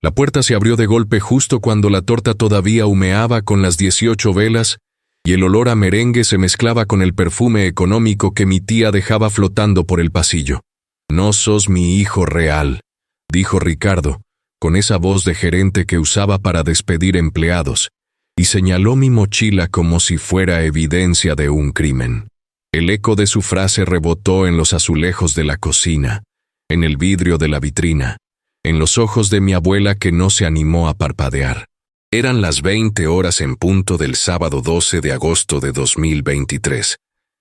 La puerta se abrió de golpe justo cuando la torta todavía humeaba con las 18 velas y el olor a merengue se mezclaba con el perfume económico que mi tía dejaba flotando por el pasillo. «No sos mi hijo real», dijo Ricardo, con esa voz de gerente que usaba para despedir empleados, y señaló mi mochila como si fuera evidencia de un crimen. El eco de su frase rebotó en los azulejos de la cocina, en el vidrio de la vitrina, en los ojos de mi abuela que no se animó a parpadear. Eran las 20 horas en punto del sábado 12 de agosto de 2023,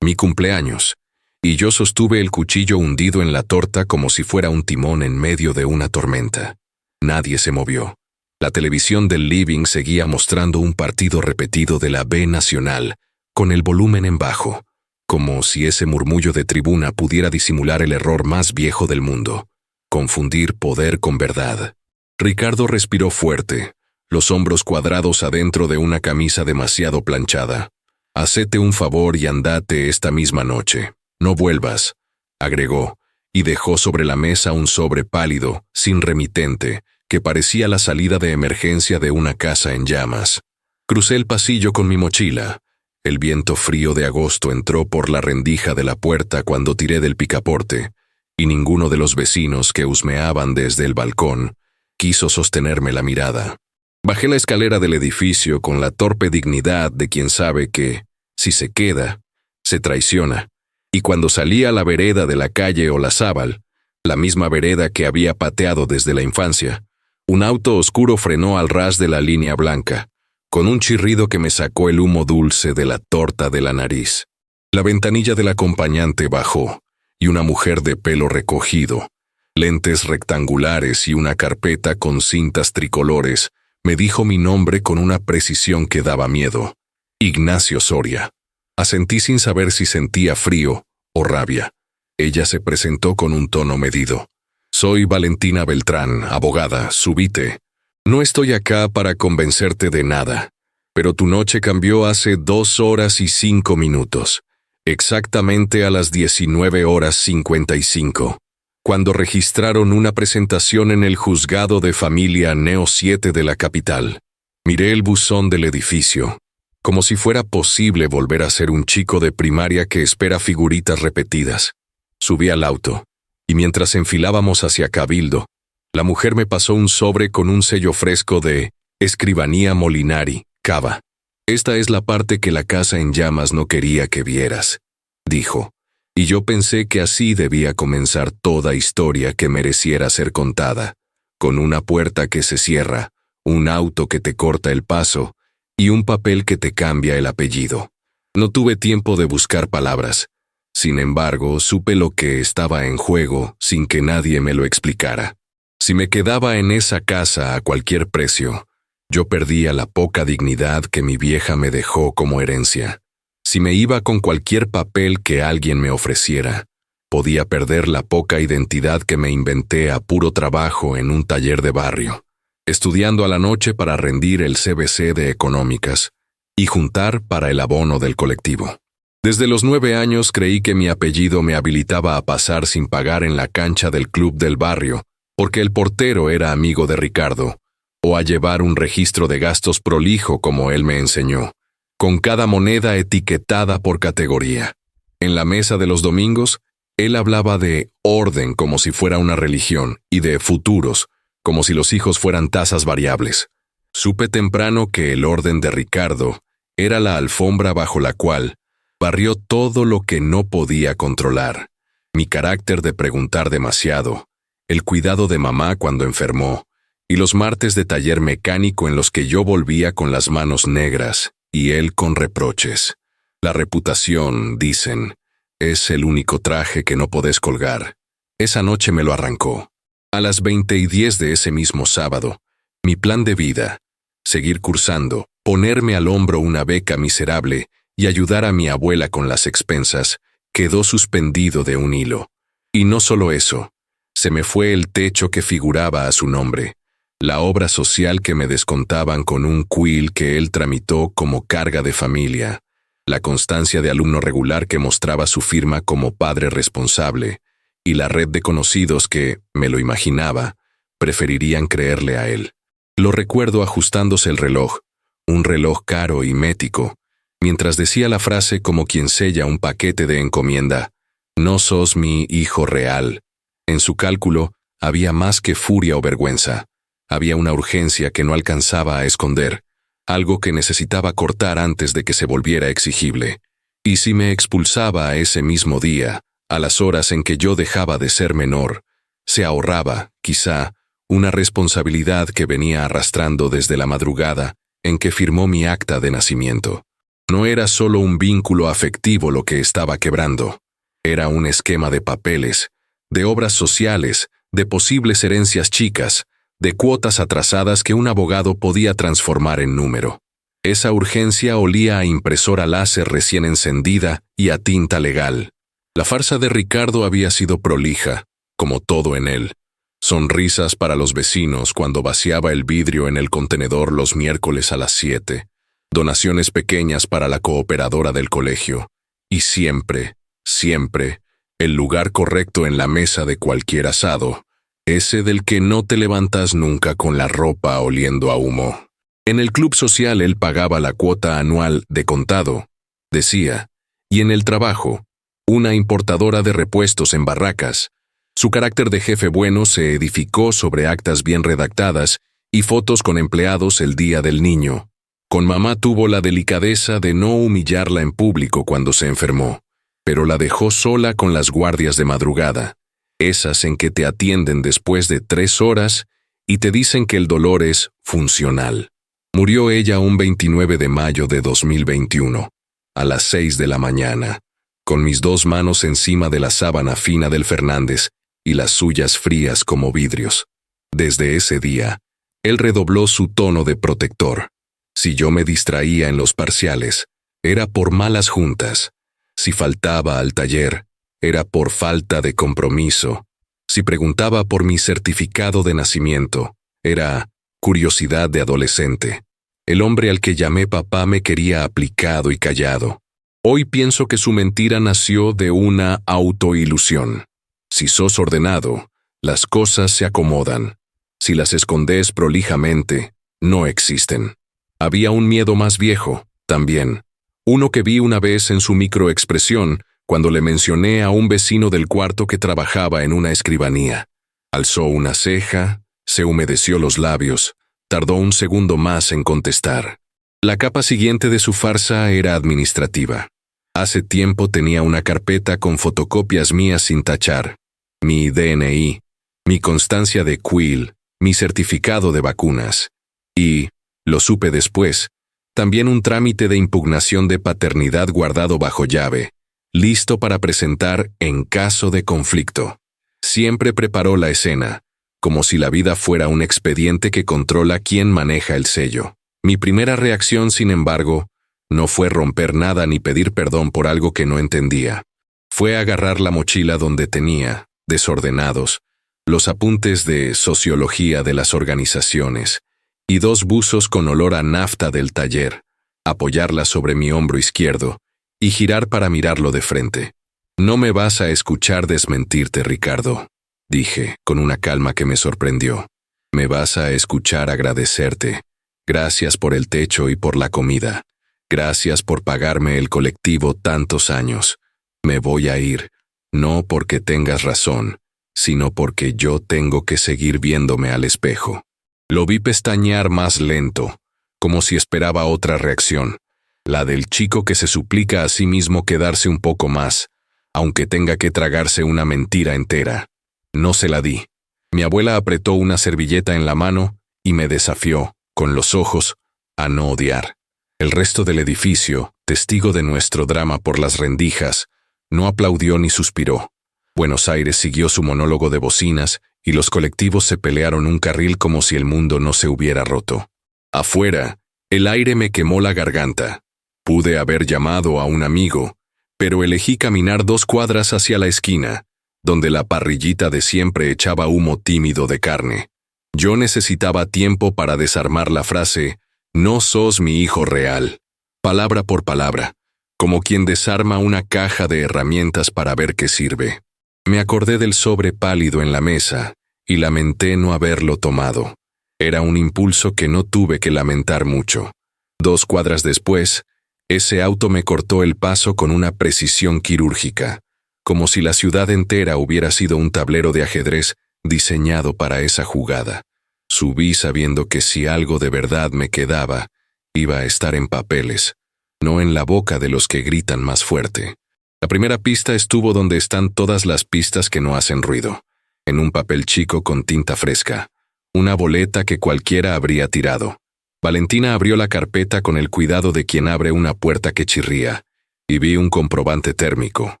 mi cumpleaños, y yo sostuve el cuchillo hundido en la torta como si fuera un timón en medio de una tormenta. Nadie se movió. La televisión del living seguía mostrando un partido repetido de la B Nacional, con el volumen en bajo, como si ese murmullo de tribuna pudiera disimular el error más viejo del mundo: confundir poder con verdad. Ricardo respiró fuerte, los hombros cuadrados adentro de una camisa demasiado planchada. «Hacete un favor y andate esta misma noche. No vuelvas», agregó, y dejó sobre la mesa un sobre pálido, sin remitente, que parecía la salida de emergencia de una casa en llamas. Crucé el pasillo con mi mochila. El viento frío de agosto entró por la rendija de la puerta cuando tiré del picaporte, y ninguno de los vecinos que husmeaban desde el balcón quiso sostenerme la mirada. Bajé la escalera del edificio con la torpe dignidad de quien sabe que, si se queda, se traiciona, y cuando salí a la vereda de la calle Olazábal, la misma vereda que había pateado desde la infancia, un auto oscuro frenó al ras de la línea blanca, con un chirrido que me sacó el humo dulce de la torta de la nariz. La ventanilla del acompañante bajó, y una mujer de pelo recogido, lentes rectangulares y una carpeta con cintas tricolores, me dijo mi nombre con una precisión que daba miedo: Ignacio Soria. Asentí sin saber si sentía frío o rabia. Ella se presentó con un tono medido. «Soy Valentina Beltrán, abogada, subite. No estoy acá para convencerte de nada, pero tu noche cambió hace 2 horas y 5 minutos, exactamente a las 19 horas 55, cuando registraron una presentación en el juzgado de familia Neo 7 de la capital. Miré el buzón del edificio, como si fuera posible volver a ser un chico de primaria que espera figuritas repetidas. Subí al auto, y mientras enfilábamos hacia Cabildo, la mujer me pasó un sobre con un sello fresco de Escribanía Molinari, Cava. «Esta es la parte que la casa en llamas no quería que vieras», dijo, y yo pensé que así debía comenzar toda historia que mereciera ser contada, con una puerta que se cierra, un auto que te corta el paso y un papel que te cambia el apellido. No tuve tiempo de buscar palabras. Sin embargo, supe lo que estaba en juego sin que nadie me lo explicara. Si me quedaba en esa casa a cualquier precio, yo perdía la poca dignidad que mi vieja me dejó como herencia. Si me iba con cualquier papel que alguien me ofreciera, podía perder la poca identidad que me inventé a puro trabajo en un taller de barrio, estudiando a la noche para rendir el CBC de Económicas y juntar para el abono del colectivo. Desde los 9 años creí que mi apellido me habilitaba a pasar sin pagar en la cancha del club del barrio, porque el portero era amigo de Ricardo, o a llevar un registro de gastos prolijo como él me enseñó, con cada moneda etiquetada por categoría. En la mesa de los domingos, él hablaba de orden como si fuera una religión y de futuros, como si los hijos fueran tasas variables. Supe temprano que el orden de Ricardo era la alfombra bajo la cual barrió todo lo que no podía controlar: mi carácter de preguntar demasiado, el cuidado de mamá cuando enfermó, y los martes de taller mecánico en los que yo volvía con las manos negras y él con reproches. La reputación, dicen, es el único traje que no podés colgar. Esa noche me lo arrancó. A las 20:10 de ese mismo sábado, mi plan de vida: seguir cursando, ponerme al hombro una beca miserable y ayudar a mi abuela con las expensas, quedó suspendido de un hilo. Y no solo eso, se me fue el techo que figuraba a su nombre, la obra social que me descontaban con un quill que él tramitó como carga de familia, la constancia de alumno regular que mostraba su firma como padre responsable, y la red de conocidos que, me lo imaginaba, preferirían creerle a él. Lo recuerdo ajustándose el reloj, un reloj caro y mético, mientras decía la frase como quien sella un paquete de encomienda: «No sos mi hijo real». En su cálculo había más que furia o vergüenza. Había una urgencia que no alcanzaba a esconder, algo que necesitaba cortar antes de que se volviera exigible. Y si me expulsaba ese mismo día, a las horas en que yo dejaba de ser menor, se ahorraba, quizá, una responsabilidad que venía arrastrando desde la madrugada en que firmó mi acta de nacimiento. No era solo un vínculo afectivo lo que estaba quebrando. Era un esquema de papeles, de obras sociales, de posibles herencias chicas, de cuotas atrasadas que un abogado podía transformar en número. Esa urgencia olía a impresora láser recién encendida y a tinta legal. La farsa de Ricardo había sido prolija, como todo en él. Sonrisas para los vecinos cuando vaciaba el vidrio en el contenedor los miércoles a las 7. Donaciones pequeñas para la cooperadora del colegio. Y siempre, siempre, el lugar correcto en la mesa de cualquier asado. Ese del que no te levantas nunca con la ropa oliendo a humo. En el club social él pagaba la cuota anual de contado, decía, y en el trabajo, una importadora de repuestos en Barracas. Su carácter de jefe bueno se edificó sobre actas bien redactadas y fotos con empleados el día del niño. Con mamá tuvo la delicadeza de no humillarla en público cuando se enfermó, pero la dejó sola con las guardias de madrugada, esas en que te atienden después de 3 horas y te dicen que el dolor es funcional. Murió ella un 29 de mayo de 2021, a las 6 de la mañana, con mis 2 manos encima de la sábana fina del Fernández y las suyas frías como vidrios. Desde ese día, él redobló su tono de protector. Si yo me distraía en los parciales, era por malas juntas. Si faltaba al taller, era por falta de compromiso. Si preguntaba por mi certificado de nacimiento, era curiosidad de adolescente. El hombre al que llamé papá me quería aplicado y callado. Hoy pienso que su mentira nació de una autoilusión. Si sos ordenado, las cosas se acomodan. Si las escondes prolijamente, no existen. Había un miedo más viejo, también. Uno que vi una vez en su microexpresión cuando le mencioné a un vecino del cuarto que trabajaba en una escribanía. Alzó una ceja, se humedeció los labios, tardó un segundo más en contestar. La capa siguiente de su farsa era administrativa. Hace tiempo tenía una carpeta con fotocopias mías sin tachar, mi DNI, mi constancia de Quill, mi certificado de vacunas y, lo supe después, también un trámite de impugnación de paternidad guardado bajo llave, listo para presentar en caso de conflicto. Siempre preparó la escena, como si la vida fuera un expediente que controla quién maneja el sello. Mi primera reacción, sin embargo, no fue romper nada ni pedir perdón por algo que no entendía. Fue agarrar la mochila donde tenía, desordenados, los apuntes de sociología de las organizaciones y 2 buzos con olor a nafta del taller, apoyarla sobre mi hombro izquierdo y girar para mirarlo de frente. «No me vas a escuchar desmentirte, Ricardo», dije, con una calma que me sorprendió. «Me vas a escuchar agradecerte. Gracias por el techo y por la comida. Gracias por pagarme el colectivo tantos años. Me voy a ir, no porque tengas razón, sino porque yo tengo que seguir viéndome al espejo». Lo vi pestañear más lento, como si esperaba otra reacción, la del chico que se suplica a sí mismo quedarse un poco más, aunque tenga que tragarse una mentira entera. No se la di. Mi abuela apretó una servilleta en la mano y me desafió, con los ojos, a no odiar. El resto del edificio, testigo de nuestro drama por las rendijas, no aplaudió ni suspiró. Buenos Aires siguió su monólogo de bocinas y los colectivos se pelearon un carril como si el mundo no se hubiera roto. Afuera, el aire me quemó la garganta. Pude haber llamado a un amigo, pero elegí caminar 2 cuadras hacia la esquina, donde la parrillita de siempre echaba humo tímido de carne. Yo necesitaba tiempo para desarmar la frase «No sos mi hijo real», palabra por palabra, como quien desarma una caja de herramientas para ver qué sirve. Me acordé del sobre pálido en la mesa y lamenté no haberlo tomado. Era un impulso que no tuve que lamentar mucho. 2 cuadras después, ese auto me cortó el paso con una precisión quirúrgica, como si la ciudad entera hubiera sido un tablero de ajedrez diseñado para esa jugada. Subí sabiendo que si algo de verdad me quedaba, iba a estar en papeles, no en la boca de los que gritan más fuerte. La primera pista estuvo donde están todas las pistas que no hacen ruido, en un papel chico con tinta fresca, una boleta que cualquiera habría tirado. Valentina abrió la carpeta con el cuidado de quien abre una puerta que chirría, y vi un comprobante térmico,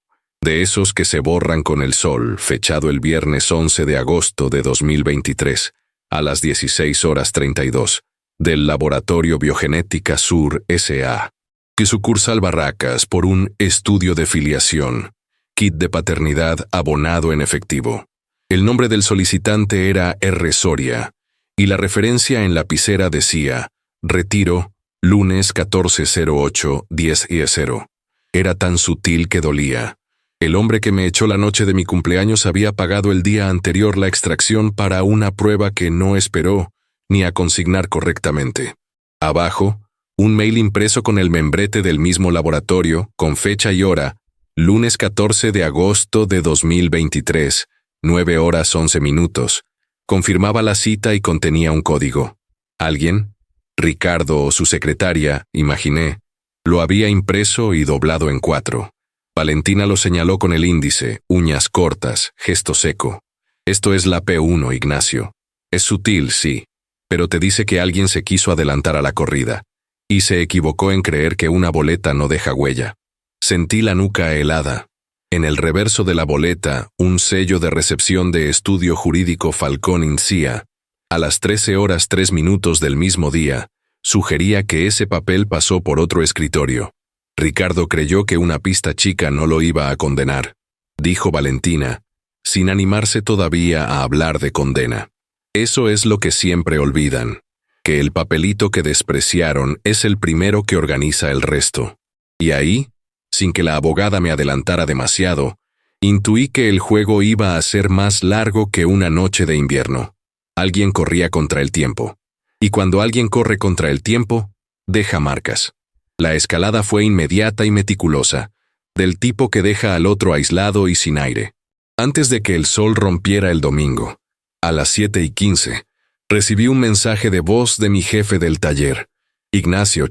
de esos que se borran con el sol, fechado el viernes 11 de agosto de 2023, a las 16:32, del Laboratorio Biogenética Sur S.A., que sucursal Barracas por un estudio de filiación, kit de paternidad abonado en efectivo. El nombre del solicitante era R. Soria, y la referencia en lapicera decía, retiro, lunes 14:08, 10:00. Era tan sutil que dolía. El hombre que me echó la noche de mi cumpleaños había pagado el día anterior la extracción para una prueba que no esperó ni a consignar correctamente. Abajo, un mail impreso con el membrete del mismo laboratorio, con fecha y hora, lunes 14 de agosto de 2023, 9:11, confirmaba la cita y contenía un código. Alguien, Ricardo o su secretaria, imaginé, lo había impreso y doblado en 4. Valentina lo señaló con el índice, uñas cortas, gesto seco. Esto es la P1, Ignacio. Es sutil, sí, pero te dice que alguien se quiso adelantar a la corrida, y se equivocó en creer que una boleta no deja huella. Sentí la nuca helada. En el reverso de la boleta, un sello de recepción de Estudio Jurídico Falcón Incía, a las 13:03 del mismo día, sugería que ese papel pasó por otro escritorio. Ricardo creyó que una pista chica no lo iba a condenar, dijo Valentina, sin animarse todavía a hablar de condena. Eso es lo que siempre olvidan, que el papelito que despreciaron es el primero que organiza el resto. Y ahí, sin que la abogada me adelantara demasiado, intuí que el juego iba a ser más largo que una noche de invierno. Alguien corría contra el tiempo. Y cuando alguien corre contra el tiempo, deja marcas. La escalada fue inmediata y meticulosa, del tipo que deja al otro aislado y sin aire. Antes de que el sol rompiera el domingo, a las 7:15, recibí un mensaje de voz de mi jefe del taller. Ignacio,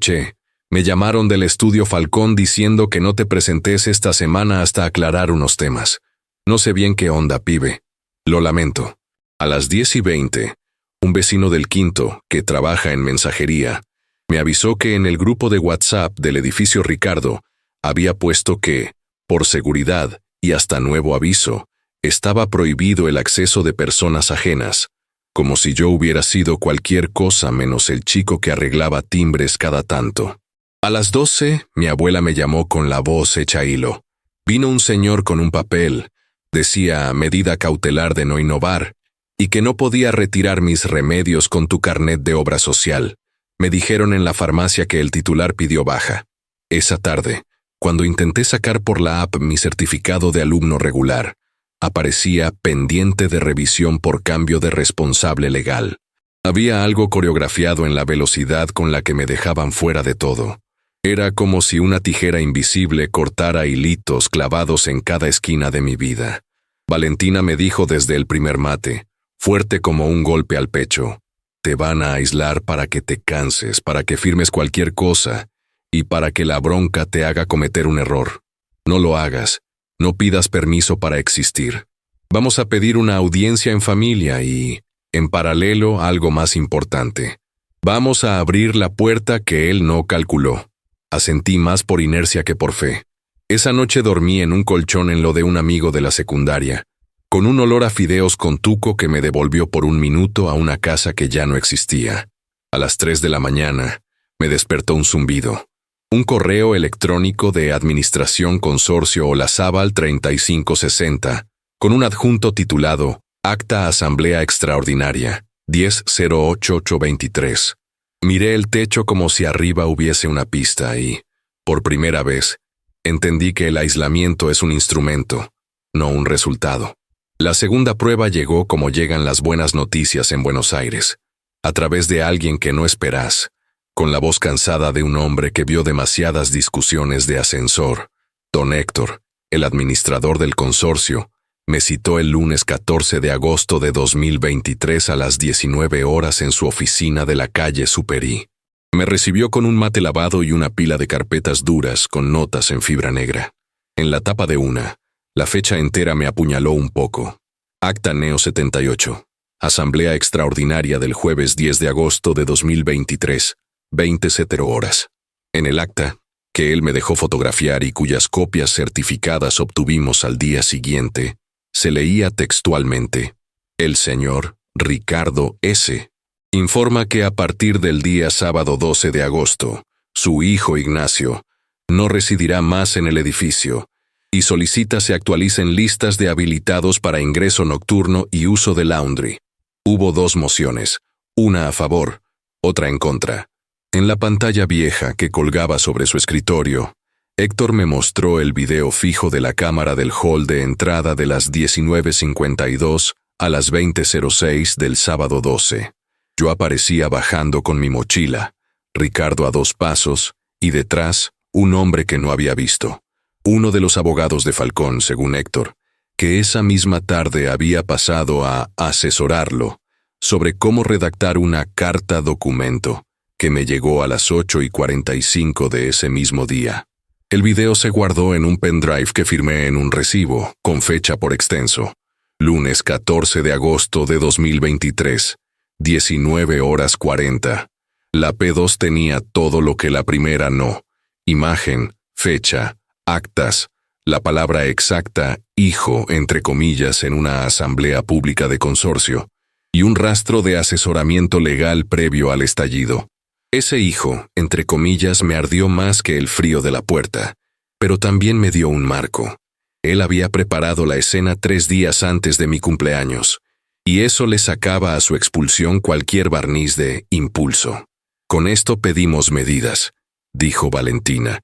me llamaron del estudio Falcón diciendo que no te presentes esta semana hasta aclarar unos temas. No sé bien qué onda, pibe. Lo lamento. A las 10:20, un vecino del quinto, que trabaja en mensajería, me avisó que en el grupo de WhatsApp del edificio Ricardo había puesto que, por seguridad y hasta nuevo aviso, estaba prohibido el acceso de personas ajenas, como si yo hubiera sido cualquier cosa menos el chico que arreglaba timbres cada tanto. A las 12, mi abuela me llamó con la voz hecha hilo. Vino un señor con un papel, decía medida cautelar de no innovar, y que no podía retirar mis remedios con tu carnet de obra social. Me dijeron en la farmacia que el titular pidió baja. Esa tarde, cuando intenté sacar por la app mi certificado de alumno regular, aparecía pendiente de revisión por cambio de responsable legal. Había algo coreografiado en la velocidad con la que me dejaban fuera de todo. Era como si una tijera invisible cortara hilitos clavados en cada esquina de mi vida. Valentina me dijo desde el primer mate, fuerte como un golpe al pecho: te van a aislar para que te canses, para que firmes cualquier cosa, y para que la bronca te haga cometer un error. No lo hagas, no pidas permiso para existir. Vamos a pedir una audiencia en familia y, en paralelo, algo más importante. Vamos a abrir la puerta que él no calculó. Asentí más por inercia que por fe. Esa noche dormí en un colchón en lo de un amigo de la secundaria, con un olor a fideos con tuco que me devolvió por un minuto a una casa que ya no existía. A las 3 de la mañana, me despertó un zumbido. Un correo electrónico de Administración Consorcio Olazábal 3560, con un adjunto titulado Acta Asamblea Extraordinaria, 10-08-823. Miré el techo como si arriba hubiese una pista y, por primera vez, entendí que el aislamiento es un instrumento, no un resultado. La segunda prueba llegó como llegan las buenas noticias en Buenos Aires, a través de alguien que no esperás, con la voz cansada de un hombre que vio demasiadas discusiones de ascensor. Don Héctor, el administrador del consorcio, me citó el lunes 14 de agosto de 2023 a las 19 horas en su oficina de la calle Superí. Me recibió con un mate lavado y una pila de carpetas duras con notas en fibra negra. En la tapa de una, la fecha entera me apuñaló un poco. Acta Neo 78. Asamblea Extraordinaria del jueves 10 de agosto de 2023, 20:00 horas. En el acta, que él me dejó fotografiar y cuyas copias certificadas obtuvimos al día siguiente, se leía textualmente: el señor Ricardo S. informa que a partir del día sábado 12 de agosto, su hijo Ignacio no residirá más en el edificio y solicita se actualicen listas de habilitados para ingreso nocturno y uso de laundry. Hubo 2 mociones, una a favor, otra en contra. En la pantalla vieja que colgaba sobre su escritorio, Héctor me mostró el video fijo de la cámara del hall de entrada de las 19:52 a las 20:06 del sábado 12. Yo aparecía bajando con mi mochila, Ricardo a 2 pasos, y detrás, un hombre que no había visto. Uno de los abogados de Falcón, según Héctor, que esa misma tarde había pasado a asesorarlo sobre cómo redactar una carta documento que me llegó a las 8:45 de ese mismo día. El video se guardó en un pendrive que firmé en un recibo, con fecha por extenso. Lunes 14 de agosto de 2023, 19:40. La P2 tenía todo lo que la primera no: imagen, fecha, actas, la palabra exacta, hijo, entre comillas, en una asamblea pública de consorcio, y un rastro de asesoramiento legal previo al estallido. Ese hijo, entre comillas, me ardió más que el frío de la puerta, pero también me dio un marco. Él había preparado la escena 3 días antes de mi cumpleaños, y eso le sacaba a su expulsión cualquier barniz de impulso. Con esto pedimos medidas, dijo Valentina,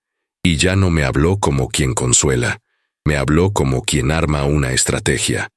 y ya no me habló como quien consuela, me habló como quien arma una estrategia.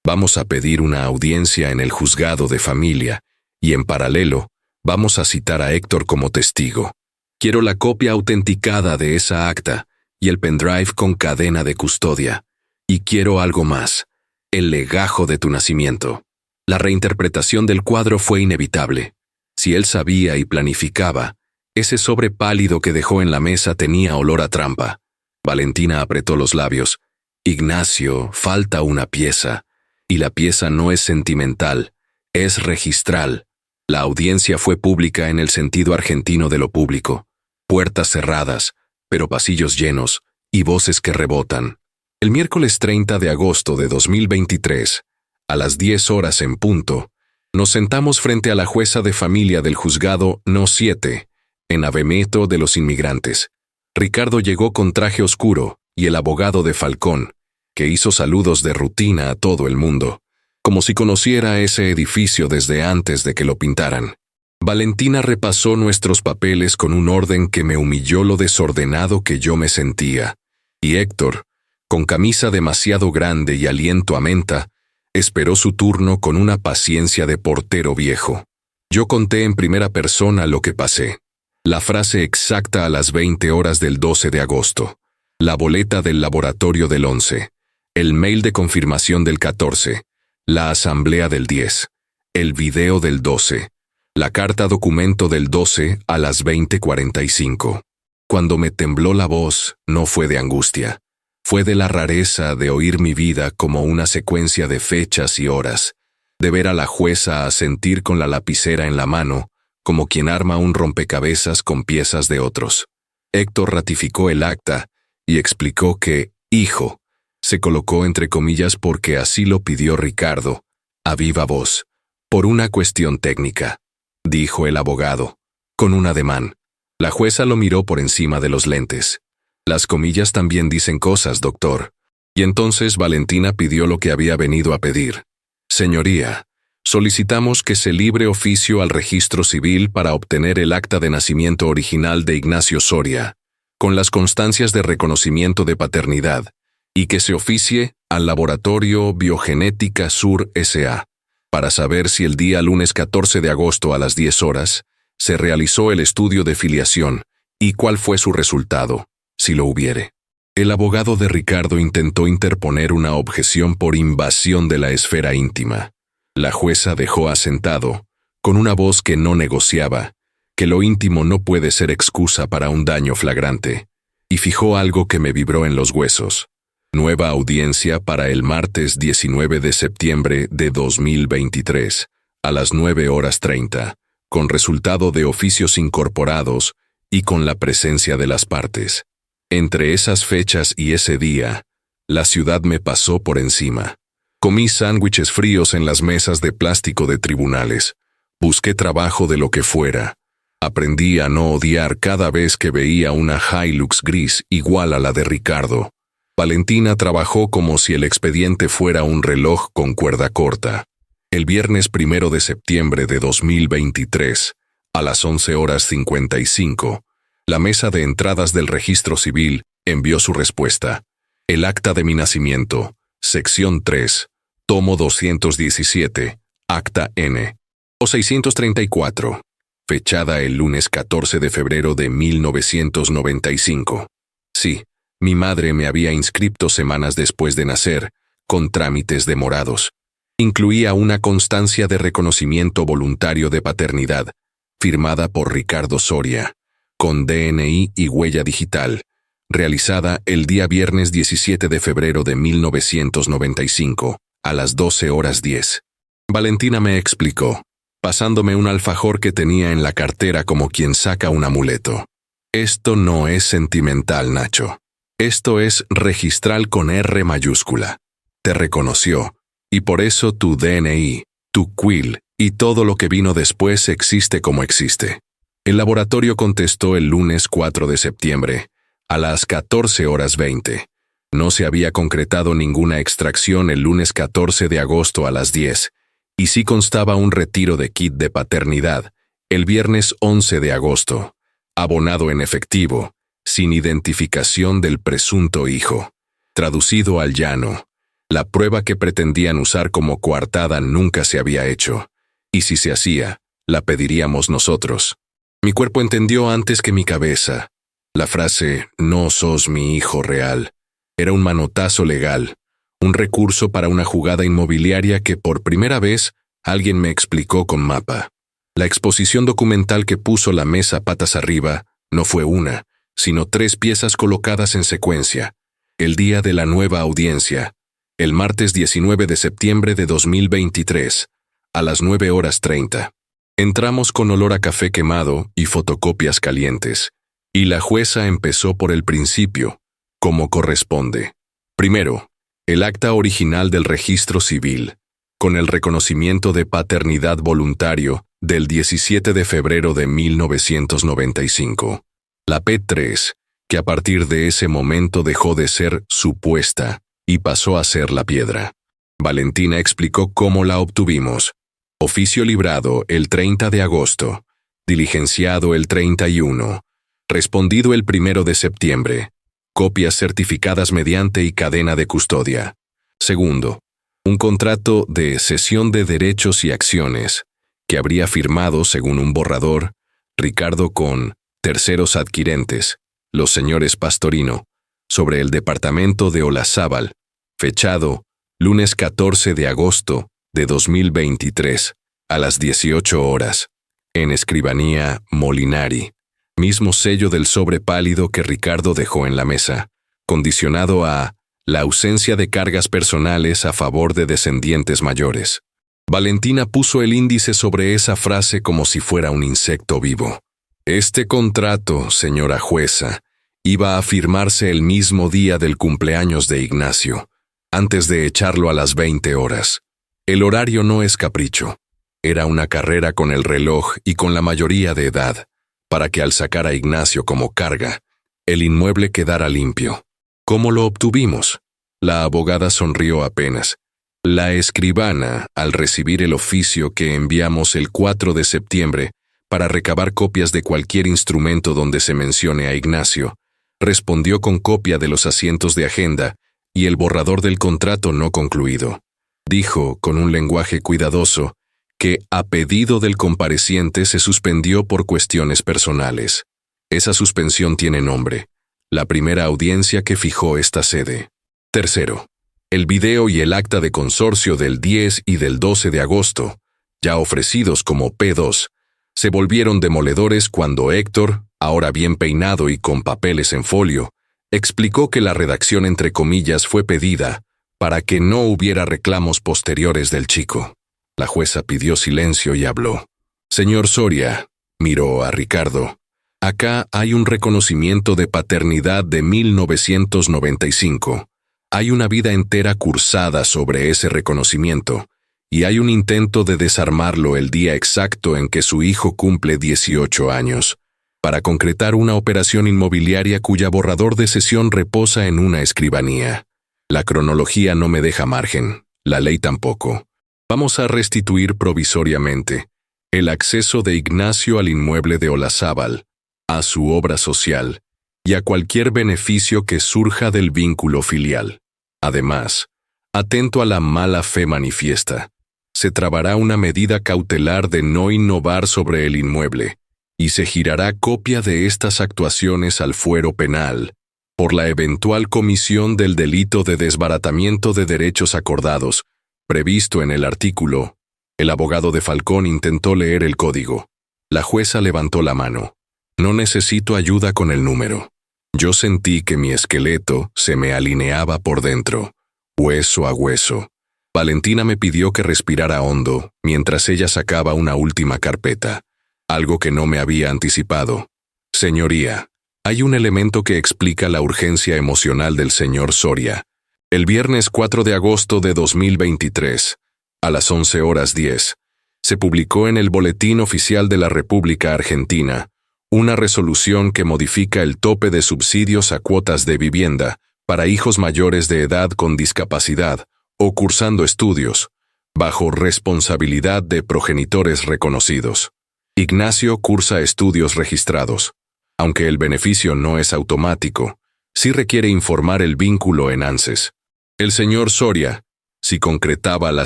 Vamos a pedir una audiencia en el juzgado de familia, y en paralelo, vamos a citar a Héctor como testigo. Quiero la copia autenticada de esa acta y el pendrive con cadena de custodia. Y quiero algo más: el legajo de tu nacimiento. La reinterpretación del cuadro fue inevitable. Si él sabía y planificaba, ese sobre pálido que dejó en la mesa tenía olor a trampa. Valentina apretó los labios. Ignacio, falta una pieza. Y la pieza no es sentimental, es registral. La audiencia fue pública en el sentido argentino de lo público. Puertas cerradas, pero pasillos llenos, y voces que rebotan. El miércoles 30 de agosto de 2023, a las 10 horas en punto, nos sentamos frente a la jueza de familia del juzgado No. 7, en Avemeto de los Inmigrantes. Ricardo llegó con traje oscuro y el abogado de Falcón, que hizo saludos de rutina a todo el mundo, como si conociera ese edificio desde antes de que lo pintaran. Valentina repasó nuestros papeles con un orden que me humilló lo desordenado que yo me sentía, y Héctor, con camisa demasiado grande y aliento a menta, esperó su turno con una paciencia de portero viejo. Yo conté en primera persona lo que pasé. La frase exacta a las 20 horas del 12 de agosto. La boleta del laboratorio del 11. El mail de confirmación del 14. La asamblea del 10. El video del 12. La carta documento del 12 a las 20:45. Cuando me tembló la voz, no fue de angustia. Fue de la rareza de oír mi vida como una secuencia de fechas y horas, de ver a la jueza asentir con la lapicera en la mano, como quien arma un rompecabezas con piezas de otros. Héctor ratificó el acta y explicó que, hijo, se colocó entre comillas porque así lo pidió Ricardo, a viva voz, por una cuestión técnica, dijo el abogado, con un ademán. La jueza lo miró por encima de los lentes. Las comillas también dicen cosas, doctor. Y entonces Valentina pidió lo que había venido a pedir. Señoría, solicitamos que se libre oficio al registro civil para obtener el acta de nacimiento original de Ignacio Soria, con las constancias de reconocimiento de paternidad, y que se oficie al Laboratorio Biogenética Sur S.A. para saber si el día lunes 14 de agosto a las 10 horas se realizó el estudio de filiación y cuál fue su resultado, si lo hubiere. El abogado de Ricardo intentó interponer una objeción por invasión de la esfera íntima. La jueza dejó asentado, con una voz que no negociaba, que lo íntimo no puede ser excusa para un daño flagrante, y fijó algo que me vibró en los huesos. Nueva audiencia para el martes 19 de septiembre de 2023, a las 9:30, con resultado de oficios incorporados y con la presencia de las partes. Entre esas fechas y ese día, la ciudad me pasó por encima. Comí sándwiches fríos en las mesas de plástico de tribunales. Busqué trabajo de lo que fuera. Aprendí a no odiar cada vez que veía una Hilux gris igual a la de Ricardo. Valentina trabajó como si el expediente fuera un reloj con cuerda corta. El viernes 1 de septiembre de 2023, a las 11:55, la mesa de entradas del registro civil envió su respuesta. El acta de mi nacimiento, sección 3, tomo 217, acta N, o 634, fechada el lunes 14 de febrero de 1995. Sí, mi madre me había inscrito semanas después de nacer, con trámites demorados. Incluía una constancia de reconocimiento voluntario de paternidad, firmada por Ricardo Soria, con DNI y huella digital, realizada el día viernes 17 de febrero de 1995, a las 12:10. Valentina me explicó, pasándome un alfajor que tenía en la cartera como quien saca un amuleto. Esto no es sentimental, Nacho. Esto es registral con R mayúscula. Te reconoció, y por eso tu DNI, tu quill y todo lo que vino después existe como existe. El laboratorio contestó el lunes 4 de septiembre, a las 14:20. No se había concretado ninguna extracción el lunes 14 de agosto a las 10, y sí constaba un retiro de kit de paternidad, el viernes 11 de agosto, abonado en efectivo, sin identificación del presunto hijo. Traducido al llano, la prueba que pretendían usar como coartada nunca se había hecho, y si se hacía, la pediríamos nosotros. Mi cuerpo entendió antes que mi cabeza. La frase «no sos mi hijo real» era un manotazo legal, un recurso para una jugada inmobiliaria que por primera vez alguien me explicó con mapa. La exposición documental que puso la mesa patas arriba no fue una, sino 3 piezas colocadas en secuencia. El día de la nueva audiencia, el martes 19 de septiembre de 2023, a las 9:30. Entramos con olor a café quemado y fotocopias calientes, y la jueza empezó por el principio, como corresponde. Primero, el acta original del registro civil, con el reconocimiento de paternidad voluntario del 17 de febrero de 1995. La P3, que a partir de ese momento dejó de ser supuesta y pasó a ser la piedra. Valentina explicó cómo la obtuvimos. Oficio librado el 30 de agosto, diligenciado el 31, respondido el 1 de septiembre, copias certificadas mediante y cadena de custodia. Segundo, un contrato de cesión de derechos y acciones, que habría firmado, según un borrador, Ricardo con terceros adquirentes, los señores Pastorino, sobre el departamento de Olazábal, fechado lunes 14 de agosto de 2023, a las 18 horas, en escribanía Molinari, mismo sello del sobre pálido que Ricardo dejó en la mesa, condicionado a la ausencia de cargas personales a favor de descendientes mayores. Valentina puso el índice sobre esa frase como si fuera un insecto vivo. Este contrato, señora jueza, iba a firmarse el mismo día del cumpleaños de Ignacio, antes de echarlo a las 20 horas. El horario no es capricho. Era una carrera con el reloj y con la mayoría de edad, para que al sacar a Ignacio como carga, el inmueble quedara limpio. ¿Cómo lo obtuvimos? La abogada sonrió apenas. La escribana, al recibir el oficio que enviamos el 4 de septiembre para recabar copias de cualquier instrumento donde se mencione a Ignacio, respondió con copia de los asientos de agenda y el borrador del contrato no concluido. Dijo, con un lenguaje cuidadoso, que a pedido del compareciente se suspendió por cuestiones personales. Esa suspensión tiene nombre: la primera audiencia que fijó esta sede. Tercero, el video y el acta de consorcio del 10 y del 12 de agosto, ya ofrecidos como P2, se volvieron demoledores cuando Héctor, ahora bien peinado y con papeles en folio, explicó que la redacción entre comillas fue pedida para que no hubiera reclamos posteriores del chico. La jueza pidió silencio y habló. Señor Soria, miró a Ricardo, acá hay un reconocimiento de paternidad de 1995. Hay una vida entera cursada sobre ese reconocimiento, y hay un intento de desarmarlo el día exacto en que su hijo cumple 18 años, para concretar una operación inmobiliaria cuya borrador de sesión reposa en una escribanía. La cronología no me deja margen, la ley tampoco. Vamos a restituir provisoriamente el acceso de Ignacio al inmueble de Olazábal, a su obra social y a cualquier beneficio que surja del vínculo filial. Además, atento a la mala fe manifiesta, se trabará una medida cautelar de no innovar sobre el inmueble y se girará copia de estas actuaciones al fuero penal por la eventual comisión del delito de desbaratamiento de derechos acordados, previsto en el artículo. El abogado de Falcón intentó leer el código. La jueza levantó la mano. No necesito ayuda con el número. Yo sentí que mi esqueleto se me alineaba por dentro, hueso a hueso. Valentina me pidió que respirara hondo mientras ella sacaba una última carpeta, algo que no me había anticipado. Señoría, hay un elemento que explica la urgencia emocional del señor Soria. El viernes 4 de agosto de 2023, a las 11:10, se publicó en el Boletín Oficial de la República Argentina una resolución que modifica el tope de subsidios a cuotas de vivienda para hijos mayores de edad con discapacidad o cursando estudios, bajo responsabilidad de progenitores reconocidos. Ignacio cursa estudios registrados. Aunque el beneficio no es automático, sí requiere informar el vínculo en ANSES. El señor Soria, si concretaba la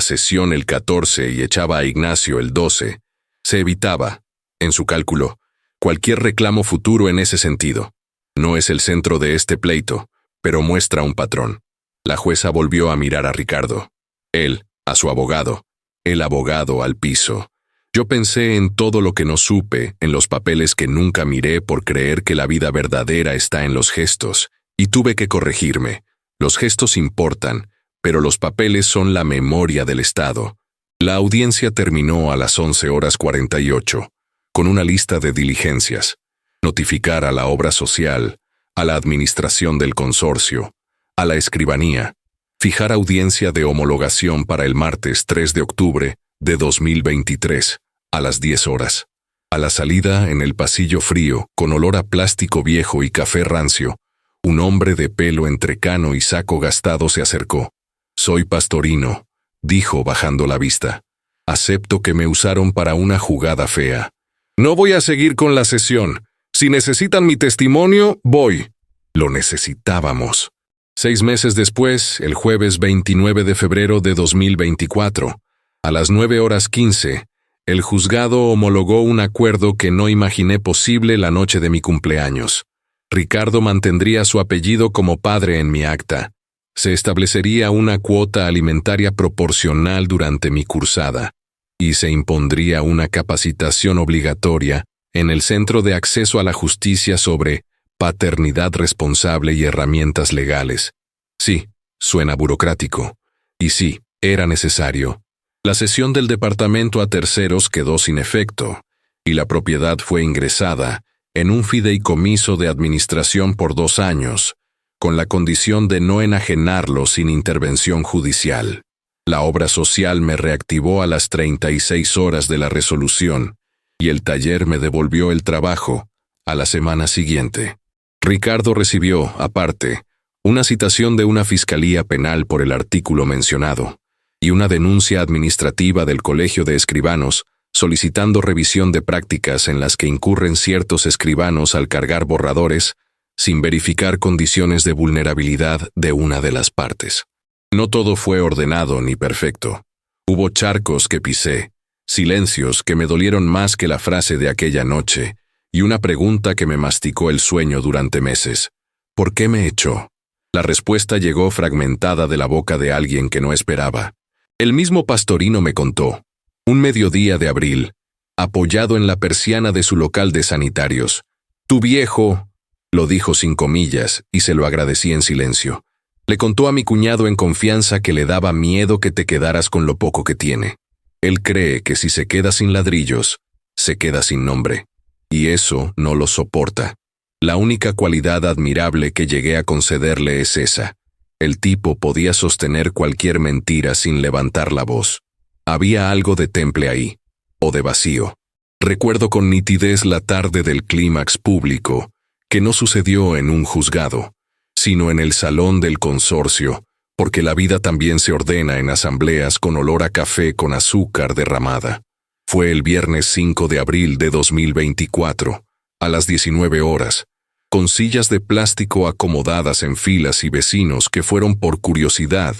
sesión el 14 y echaba a Ignacio el 12, se evitaba, en su cálculo, cualquier reclamo futuro en ese sentido. No es el centro de este pleito, pero muestra un patrón. La jueza volvió a mirar a Ricardo. Él, a su abogado. El abogado al piso. Yo pensé en todo lo que no supe, en los papeles que nunca miré por creer que la vida verdadera está en los gestos, y tuve que corregirme. Los gestos importan, pero los papeles son la memoria del Estado. La audiencia terminó a las 11:48. Con una lista de diligencias: notificar a la obra social, a la administración del consorcio, a la escribanía, fijar audiencia de homologación para el martes 3 de octubre de 2023, a las 10 horas. A la salida, en el pasillo frío, con olor a plástico viejo y café rancio, un hombre de pelo entrecano y saco gastado se acercó. «Soy Pastorino», dijo bajando la vista. «Acepto que me usaron para una jugada fea. No voy a seguir con la sesión. Si necesitan mi testimonio, voy». Lo necesitábamos. 6 meses después, el jueves 29 de febrero de 2024, a las 9:15, el juzgado homologó un acuerdo que no imaginé posible la noche de mi cumpleaños. Ricardo mantendría su apellido como padre en mi acta. Se establecería una cuota alimentaria proporcional durante mi cursada, y se impondría una capacitación obligatoria en el Centro de Acceso a la Justicia sobre paternidad responsable y herramientas legales. Sí, suena burocrático. Y sí, era necesario. La cesión del departamento a terceros quedó sin efecto, y la propiedad fue ingresada en un fideicomiso de administración por 2 años, con la condición de no enajenarlo sin intervención judicial. La obra social me reactivó a las 36 horas de la resolución, y el taller me devolvió el trabajo a la semana siguiente. Ricardo recibió, aparte, una citación de una fiscalía penal por el artículo mencionado, y una denuncia administrativa del Colegio de Escribanos solicitando revisión de prácticas en las que incurren ciertos escribanos al cargar borradores sin verificar condiciones de vulnerabilidad de una de las partes. No todo fue ordenado ni perfecto. Hubo charcos que pisé, silencios que me dolieron más que la frase de aquella noche, y una pregunta que me masticó el sueño durante meses. ¿Por qué me echó? La respuesta llegó fragmentada de la boca de alguien que no esperaba. El mismo Pastorino me contó, un mediodía de abril, apoyado en la persiana de su local de sanitarios. «Tu viejo», lo dijo sin comillas, y se lo agradecí en silencio. Le contó a mi cuñado en confianza que le daba miedo que te quedaras con lo poco que tiene. Él cree que si se queda sin ladrillos, se queda sin nombre. Y eso no lo soporta. La única cualidad admirable que llegué a concederle es esa. El tipo podía sostener cualquier mentira sin levantar la voz. Había algo de temple ahí, o de vacío. Recuerdo con nitidez la tarde del clímax público, que no sucedió en un juzgado, sino en el salón del consorcio, porque la vida también se ordena en asambleas con olor a café con azúcar derramada. Fue el viernes 5 de abril de 2024, a las 19 horas, con sillas de plástico acomodadas en filas y vecinos que fueron por curiosidad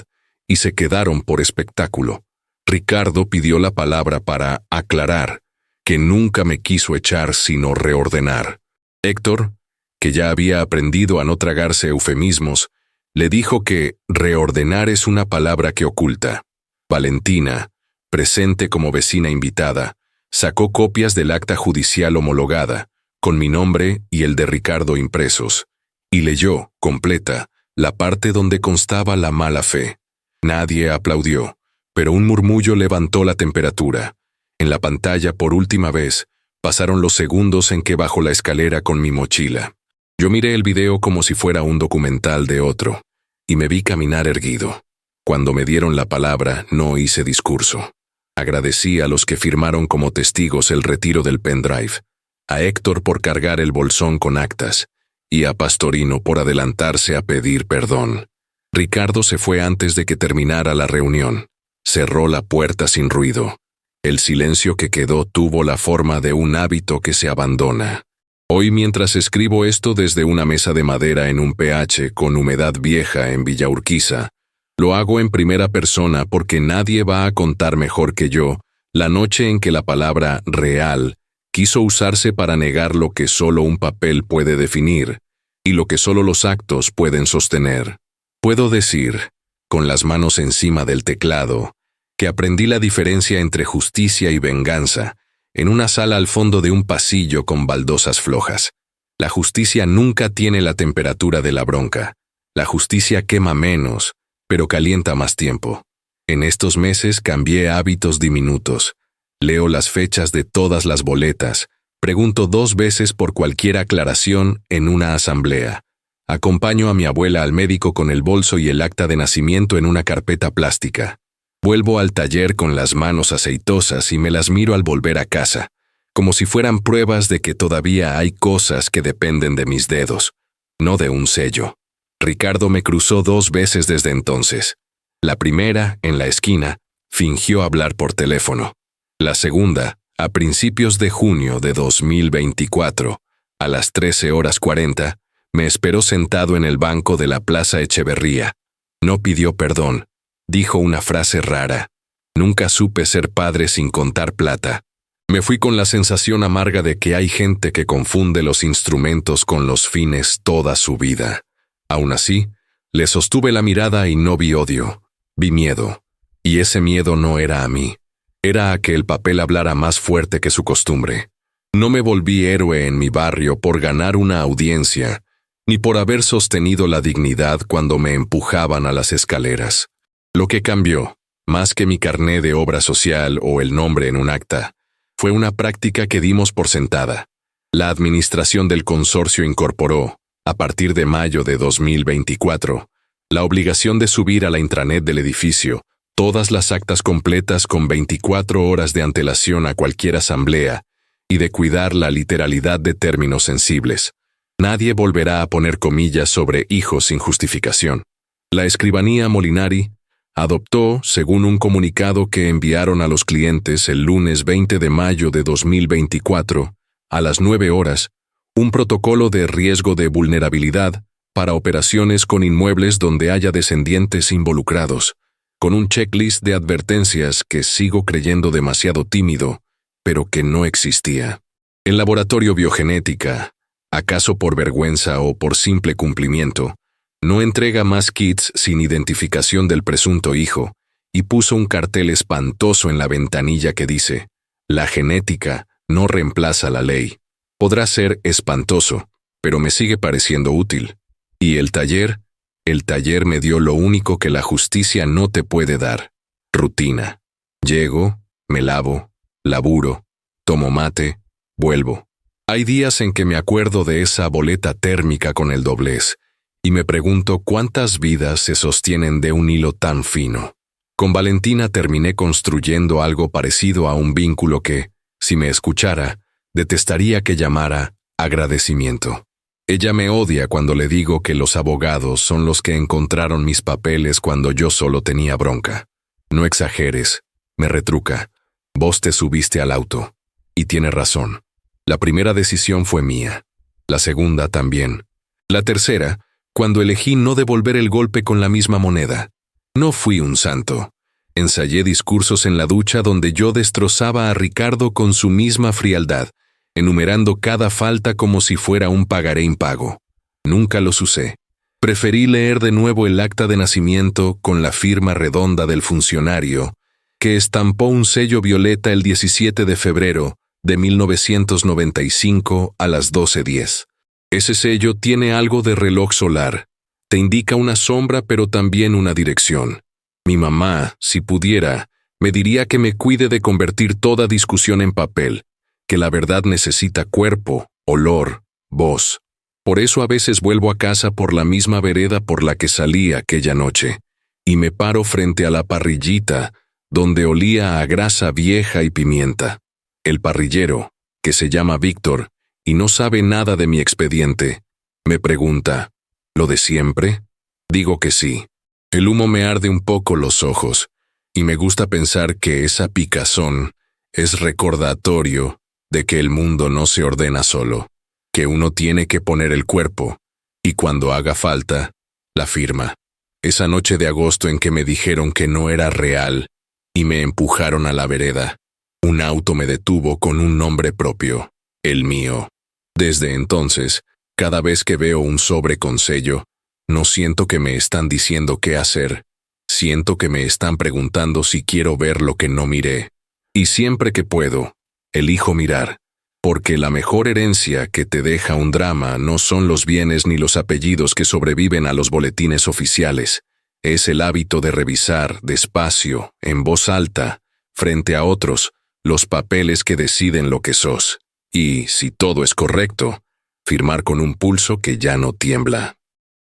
y se quedaron por espectáculo. Ricardo pidió la palabra para aclarar que nunca me quiso echar sino reordenar. Héctor, que ya había aprendido a no tragarse eufemismos, le dijo que reordenar es una palabra que oculta. Valentina, presente como vecina invitada, sacó copias del acta judicial homologada, con mi nombre y el de Ricardo impresos, y leyó, completa, la parte donde constaba la mala fe. Nadie aplaudió, pero un murmullo levantó la temperatura. En la pantalla, por última vez, pasaron los segundos en que bajó la escalera con mi mochila. Yo miré el video como si fuera un documental de otro, y me vi caminar erguido. Cuando me dieron la palabra, no hice discurso. Agradecí a los que firmaron como testigos el retiro del pendrive, a Héctor por cargar el bolsón con actas, y a Pastorino por adelantarse a pedir perdón. Ricardo se fue antes de que terminara la reunión. Cerró la puerta sin ruido. El silencio que quedó tuvo la forma de un hábito que se abandona. Hoy, mientras escribo esto desde una mesa de madera en un PH con humedad vieja en Villa Urquiza, lo hago en primera persona porque nadie va a contar mejor que yo la noche en que la palabra real quiso usarse para negar lo que solo un papel puede definir y lo que solo los actos pueden sostener. Puedo decir, con las manos encima del teclado, que aprendí la diferencia entre justicia y venganza en una sala al fondo de un pasillo con baldosas flojas. La justicia nunca tiene la temperatura de la bronca. La justicia quema menos, pero calienta más tiempo. En estos meses cambié hábitos diminutos. Leo las fechas de todas las boletas, pregunto 2 veces por cualquier aclaración en una asamblea. Acompaño a mi abuela al médico con el bolso y el acta de nacimiento en una carpeta plástica. Vuelvo al taller con las manos aceitosas y me las miro al volver a casa, como si fueran pruebas de que todavía hay cosas que dependen de mis dedos, no de un sello. Ricardo me cruzó 2 veces desde entonces. La primera, en la esquina, fingió hablar por teléfono. La segunda, a principios de junio de 2024, a las 13:40, me esperó sentado en el banco de la Plaza Echeverría. No pidió perdón. Dijo una frase rara. Nunca supe ser padre sin contar plata. Me fui con la sensación amarga de que hay gente que confunde los instrumentos con los fines toda su vida. Aún así, le sostuve la mirada y no vi odio. Vi miedo. Y ese miedo no era a mí. Era a que el papel hablara más fuerte que su costumbre. No me volví héroe en mi barrio por ganar una audiencia, ni por haber sostenido la dignidad cuando me empujaban a las escaleras. Lo que cambió, más que mi carné de obra social o el nombre en un acta, fue una práctica que dimos por sentada. La administración del consorcio incorporó, a partir de mayo de 2024, la obligación de subir a la intranet del edificio todas las actas completas con 24 horas de antelación a cualquier asamblea y de cuidar la literalidad de términos sensibles. Nadie volverá a poner comillas sobre hijos sin justificación. La escribanía Molinari adoptó, según un comunicado que enviaron a los clientes el lunes 20 de mayo de 2024, a las 9 horas, Un protocolo de riesgo de vulnerabilidad para operaciones con inmuebles donde haya descendientes involucrados, con un checklist de advertencias que sigo creyendo demasiado tímido, pero que no existía. El laboratorio biogenética, acaso por vergüenza o por simple cumplimiento, no entrega más kits sin identificación del presunto hijo, y puso un cartel espantoso en la ventanilla que dice: «La genética no reemplaza la ley». Podrá ser espantoso, pero me sigue pareciendo útil. ¿Y el taller? El taller me dio lo único que la justicia no te puede dar: rutina. Llego, me lavo, laburo, tomo mate, vuelvo. Hay días en que me acuerdo de esa boleta térmica con el doblez, y me pregunto cuántas vidas se sostienen de un hilo tan fino. Con Valentina terminé construyendo algo parecido a un vínculo que, si me escuchara, detestaría que llamara agradecimiento. Ella me odia cuando le digo que los abogados son los que encontraron mis papeles cuando yo solo tenía bronca. No exageres, me retruca. Vos te subiste al auto. Y tiene razón. La primera decisión fue mía. La segunda también. La tercera, cuando elegí no devolver el golpe con la misma moneda. No fui un santo. Ensayé discursos en la ducha donde yo destrozaba a Ricardo con su misma frialdad, enumerando cada falta como si fuera un pagaré impago. Nunca los usé. Preferí leer de nuevo el acta de nacimiento con la firma redonda del funcionario, que estampó un sello violeta el 17 de febrero de 1995 a las 12:10. Ese sello tiene algo de reloj solar. Te indica una sombra pero también una dirección. Mi mamá, si pudiera, me diría que me cuide de convertir toda discusión en papel, que la verdad necesita cuerpo, olor, voz. Por eso a veces vuelvo a casa por la misma vereda por la que salí aquella noche, y me paro frente a la parrillita, donde olía a grasa vieja y pimienta. El parrillero, que se llama Víctor, y no sabe nada de mi expediente, me pregunta: ¿lo de siempre? Digo que sí. El humo me arde un poco los ojos, y me gusta pensar que esa picazón es recordatorio de que el mundo no se ordena solo, que uno tiene que poner el cuerpo, y cuando haga falta, la firma. Esa noche de agosto en que me dijeron que no era real, y me empujaron a la vereda, un auto me detuvo con un nombre propio, el mío. Desde entonces, cada vez que veo un sobre con sello, no siento que me están diciendo qué hacer, siento que me están preguntando si quiero ver lo que no miré. Y siempre que puedo, elijo mirar, porque la mejor herencia que te deja un drama no son los bienes ni los apellidos que sobreviven a los boletines oficiales, es el hábito de revisar despacio, en voz alta, frente a otros, los papeles que deciden lo que sos, y, si todo es correcto, firmar con un pulso que ya no tiembla.